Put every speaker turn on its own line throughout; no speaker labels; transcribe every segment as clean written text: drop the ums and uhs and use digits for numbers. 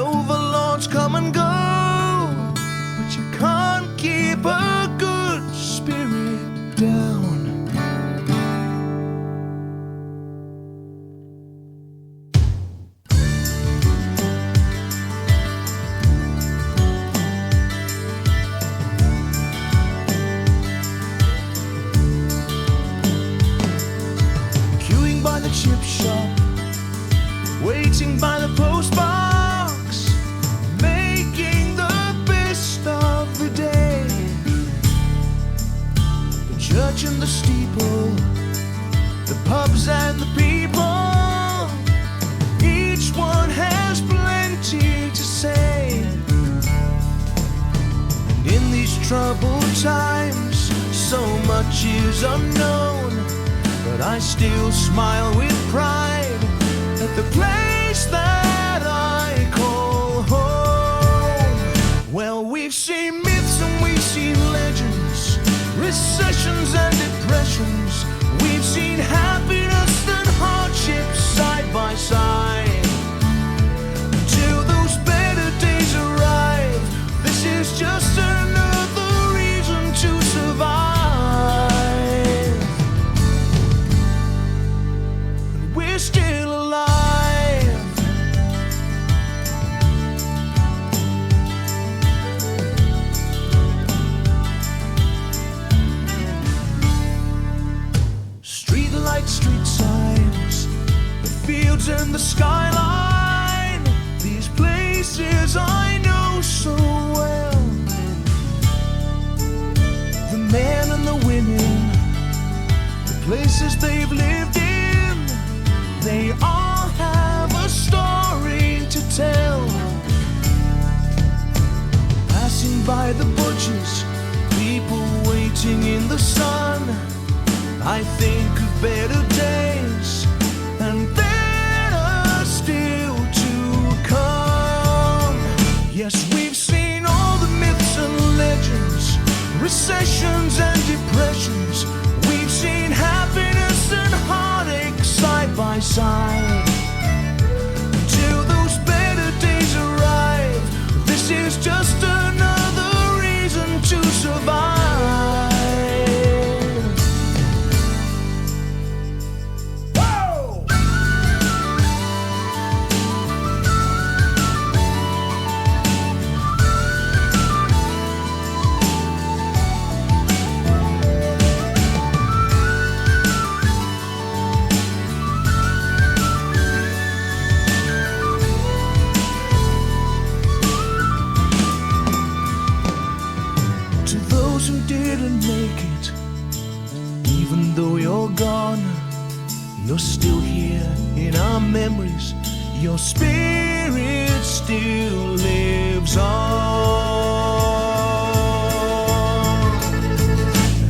overlords come and go, but you can't keep a good spirit down. Queuing by the chip shop, waiting by the postbox, making the best of the day. The church and the steeple, the pubs and the people, each one has plenty to say. And in these troubled times, so much is unknown, but I still smile with pride at the place that I call home. Well, we've seen myths and we've seen legends, recessions and depressions. We've seen happiness and hardship side by side. Till those better days arrive, this is just another reason to survive. We're still alive. Street lights, street signs, the fields and the skyline, these places I know so well. The men and the women, the places they've lived in, they all have a story to tell. Passing by the butchers, people waiting in the sun, I think of better days, and better still to come. Yes, we've seen all the myths and legends, recessions and depressions. We've seen happiness and heartache side by side. Till those better days arrive, this is just another reason to survive. Who didn't make it, even though you're gone, you're still here in our memories. Your spirit still lives on.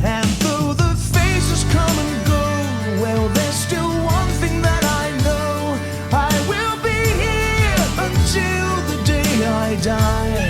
And though the faces come and go, well, there's still one thing that I know: I will be here until the day I die.